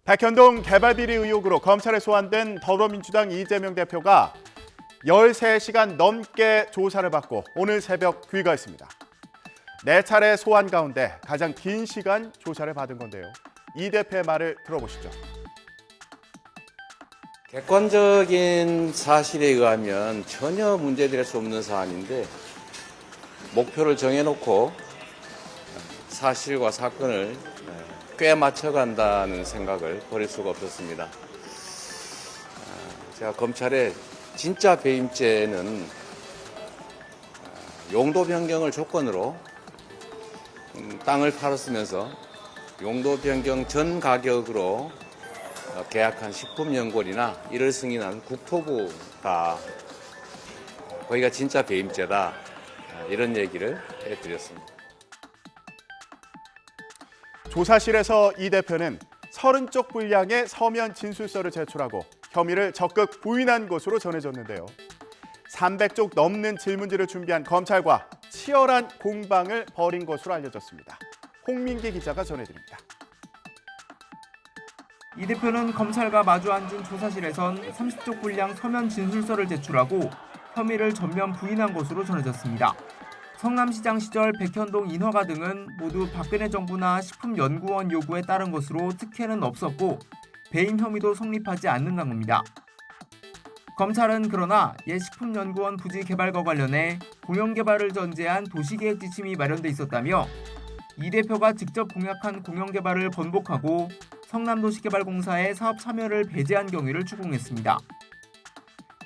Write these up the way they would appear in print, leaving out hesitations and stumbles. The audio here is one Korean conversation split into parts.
백현동 개발비리 의혹으로 검찰에 소환된 더불어민주당 이재명 대표가 13시간 넘게 조사를 받고 오늘 새벽 귀가했습니다. 4차례 소환 가운데 가장 긴 시간 조사를 받은 건데요. 이 대표의 말을 들어보시죠. 객관적인 사실에 의하면 전혀 문제될 수 없는 사안인데 목표를 정해놓고 사실과 사건을 꽤 맞춰간다는 생각을 버릴 수가 없었습니다. 제가 검찰의 진짜 배임죄는 용도 변경을 조건으로 땅을 팔았으면서 용도 변경 전 가격으로 계약한 식품연구원이나 이를 승인한 국토부가 거기가 진짜 배임죄다, 이런 얘기를 해드렸습니다. 조사실에서 이 대표는 30쪽 분량의 서면 진술서를 제출하고 혐의를 적극 부인한 것으로 전해졌는데요. 300쪽 넘는 질문지를 준비한 검찰과 치열한 공방을 벌인 것으로 알려졌습니다. 홍민기 기자가 전해드립니다. 이 대표는 검찰과 마주 앉은 조사실에선 30쪽 분량 서면 진술서를 제출하고 혐의를 전면 부인한 것으로 전해졌습니다. 성남시장 시절 백현동 인허가 등은 모두 박근혜 정부나 식품연구원 요구에 따른 것으로 특혜는 없었고 배임 혐의도 성립하지 않는다는 겁니다. 검찰은 그러나 옛 식품연구원 부지 개발과 관련해 공영개발을 전제한 도시계획 지침이 마련돼 있었다며 이 대표가 직접 공약한 공영개발을 번복하고 성남도시개발공사의 사업 참여를 배제한 경위를 추궁했습니다.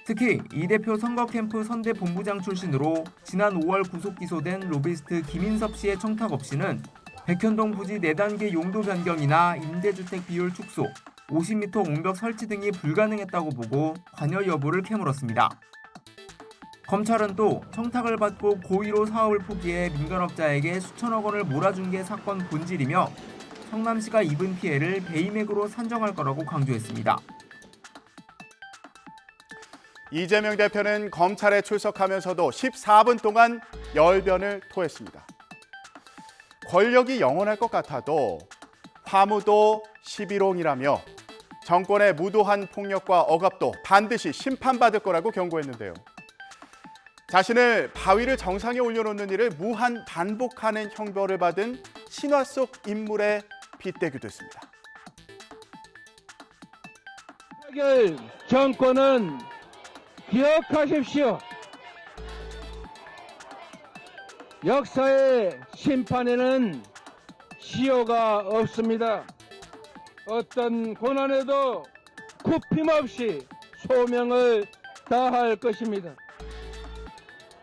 특히 이 대표 선거 캠프 선대 본부장 출신으로 지난 5월 구속 기소된 로비스트 김인섭 씨의 청탁 없이는 백현동 부지 4단계 용도 변경이나 임대주택 비율 축소, 50m 옹벽 설치 등이 불가능했다고 보고 관여 여부를 캐물었습니다. 검찰은 또 청탁을 받고 고의로 사업을 포기해 민간업자에게 수천억 원을 몰아준 게 사건 본질이며 성남시가 입은 피해를 배임액으로 산정할 거라고 강조했습니다. 이재명 대표는 검찰에 출석하면서도 14분 동안 열변을 토했습니다. 권력이 영원할 것 같아도 화무도 11홍이라며 정권의 무도한 폭력과 억압도 반드시 심판받을 거라고 경고했는데요. 자신을 바위를 정상에 올려놓는 일을 무한 반복하는 형벌을 받은 신화 속 인물에 빗대기도 했습니다. 윤석열 정권은 기억하십시오. 역사의 심판에는 시효가 없습니다. 어떤 고난에도 굽힘없이 소명을 다할 것입니다.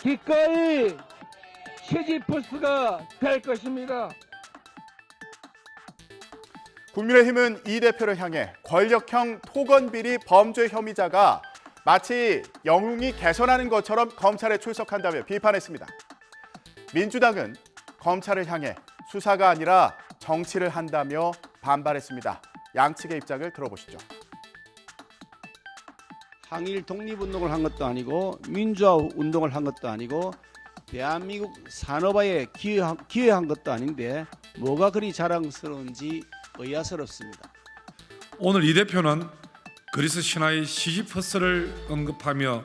기꺼이 시지프스가 될 것입니다. 국민의힘은 이 대표를 향해 권력형 토건비리 범죄 혐의자가 마치 영웅이 개선하는 것처럼 검찰에 출석한다며 비판했습니다. 민주당은 검찰을 향해 수사가 아니라 정치를 한다며 반발했습니다. 양측의 입장을 들어보시죠. 항일 독립운동을 한 것도 아니고 민주화 운동을 한 것도 아니고 대한민국 산업화에 기여한 것도 아닌데 뭐가 그리 자랑스러운지 의아스럽습니다. 오늘 이 대표는 그리스 신화의 시지퍼스를 언급하며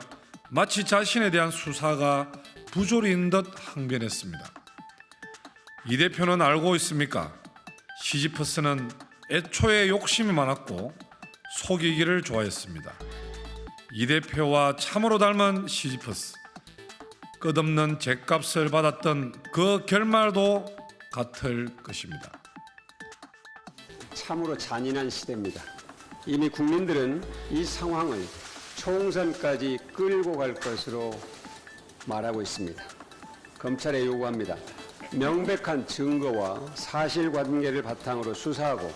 마치 자신에 대한 수사가 부조리인 듯 항변했습니다. 이 대표는 알고 있습니까? 시지퍼스는 애초에 욕심이 많았고 속이기를 좋아했습니다. 이 대표와 참으로 닮은 시지퍼스, 끝없는 죗값을 받았던 그 결말도 같을 것입니다. 참으로 잔인한 시대입니다. 이미 국민들은 이 상황을 총선까지 끌고 갈 것으로 말하고 있습니다. 검찰에 요구합니다. 명백한 증거와 사실관계를 바탕으로 수사하고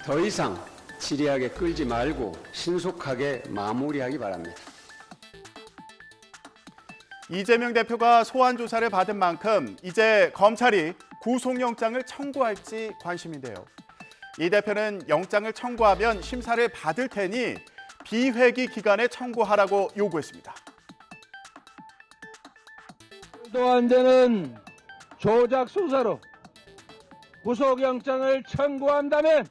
더 이상 지리하게 끌지 말고 신속하게 마무리하기 바랍니다. 이재명 대표가 소환 조사를 받은 만큼 이제 검찰이 구속영장을 청구할지 관심인데요. 이 대표는 영장을 청구하면 심사를 받을 테니 비회기 기간에 청구하라고 요구했습니다. 또 안 되는 조작 수사로 구속영장을 청구한다면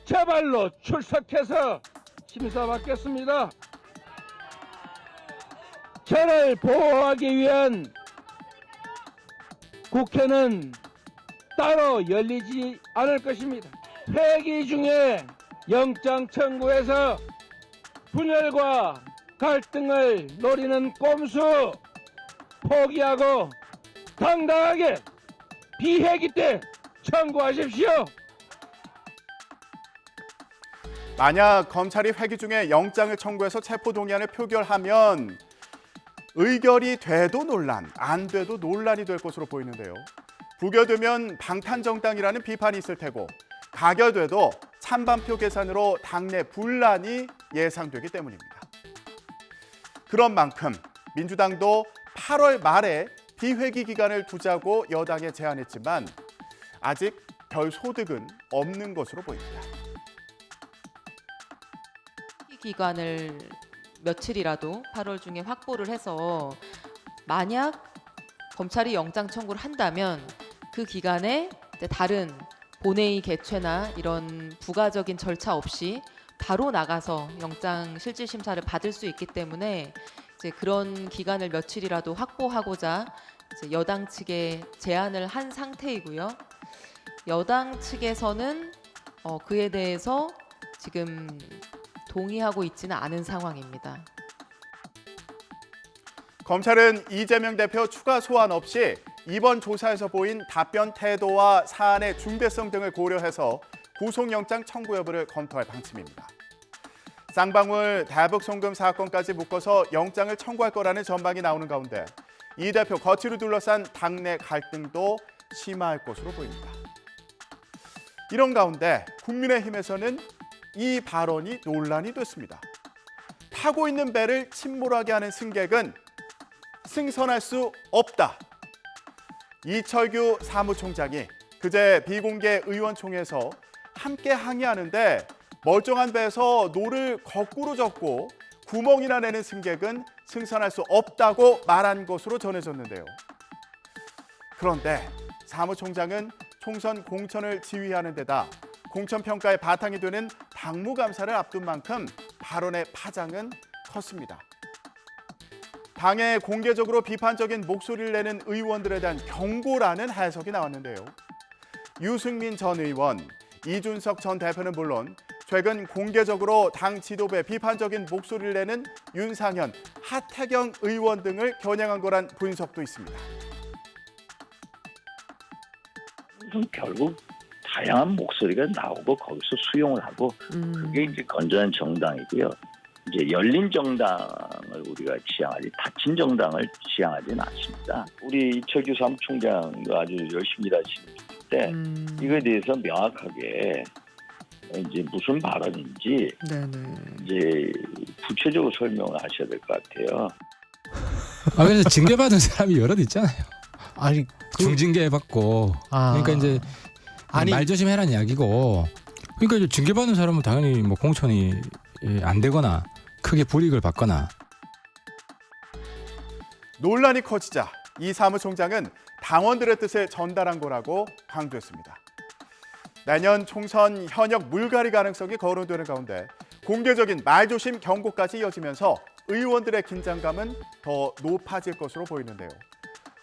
제 발로 출석해서 심사받겠습니다. 저를 보호하기 위한 국회는 따로 열리지 않을 것입니다. 회기 중에 영장 청구해서 분열과 갈등을 노리는 꼼수 포기하고 당당하게 비회기 때 청구하십시오. 만약 검찰이 회기 중에 영장을 청구해서 체포동의안을 표결하면 의결이 돼도 논란, 안 돼도 논란이 될 것으로 보이는데요. 부결되면 방탄정당이라는 비판이 있을 테고 가결돼도 찬반표 계산으로 당내 분란이 예상되기 때문입니다. 그런 만큼 민주당도 8월 말에 비회기 기간을 두자고 여당에 제안했지만 아직 별 소득은 없는 것으로 보입니다. 기간을 며칠이라도 8월 중에 확보를 해서 만약 검찰이 영장 청구를 한다면 그 기간에 이제 다른 본회의 개최나 이런 부가적인 절차 없이 바로 나가서 영장 실질 심사를 받을 수 있기 때문에 이제 그런 기간을 며칠이라도 확보하고자 이제 여당 측에 제안을 한 상태이고요. 여당 측에서는 그에 대해서 지금 동의하고 있지는 않은 상황입니다. 검찰은 이재명 대표 추가 소환 없이 이번 조사에서 보인 답변 태도와 사안의 중대성 등을 고려해서 구속영장 청구 여부를 검토할 방침입니다. 쌍방울 대북 송금 사건까지 묶어서 영장을 청구할 거라는 전망이 나오는 가운데 이 대표 거취를 둘러싼 당내 갈등도 심화할 것으로 보입니다. 이런 가운데 국민의힘에서는 이 발언이 논란이 됐습니다. 타고 있는 배를 침몰하게 하는 승객은 승선할 수 없다. 이철규 사무총장이 그제 비공개 의원총회에서 함께 항의하는데 멀쩡한 배에서 노를 거꾸로 젓고 구멍이나 내는 승객은 승선할 수 없다고 말한 것으로 전해졌는데요. 그런데 사무총장은 총선 공천을 지휘하는 데다 공천 평가의 바탕이 되는 당무감사를 앞둔 만큼 발언의 파장은 컸습니다. 당에 공개적으로 비판적인 목소리를 내는 의원들에 대한 경고라는 해석이 나왔는데요. 유승민 전 의원, 이준석 전 대표는 물론 최근 공개적으로 당 지도부에 비판적인 목소리를 내는 윤상현, 하태경 의원 등을 겨냥한 거란 분석도 있습니다. 결국 다양한 목소리가 나오고 거기서 수용을 하고 그게 이제 건전한 정당이고요. 이제 열린 정당을 우리가 지향하지 닫힌 정당을 지향하지는 않습니다. 우리 이철규 사무총장도 아주 열심히 일하시는 분인데 이거에 대해서 명확하게 이제 무슨 발언인지 이제 구체적으로 설명을 하셔야 될 것 같아요. 그래서 징계받은 사람이 여럿 있잖아요. 아니 중징계 받고 그러니까 이제 말 조심해라는 이야기고 그러니까 이제 징계받은 사람은 당연히 뭐 공천이 안 되거나 크게 불이익을 받거나. 논란이 커지자 이 사무총장은 당원들의 뜻을 전달한 거라고 강조했습니다. 내년 총선 현역 물갈이 가능성이 거론되는 가운데 공개적인 말조심 경고까지 이어지면서 의원들의 긴장감은 더 높아질 것으로 보이는데요.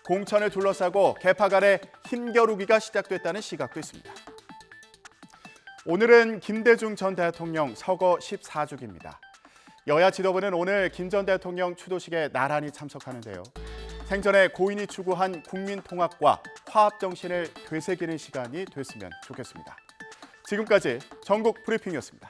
공천을 둘러싸고 개파 간의 힘겨루기가 시작됐다는 시각도 있습니다. 오늘은 김대중 전 대통령 서거 14주기입니다. 여야 지도부는 오늘 김 전 대통령 추도식에 나란히 참석하는데요. 생전에 고인이 추구한 국민 통합과 화합 정신을 되새기는 시간이 됐으면 좋겠습니다. 지금까지 전국 브리핑이었습니다.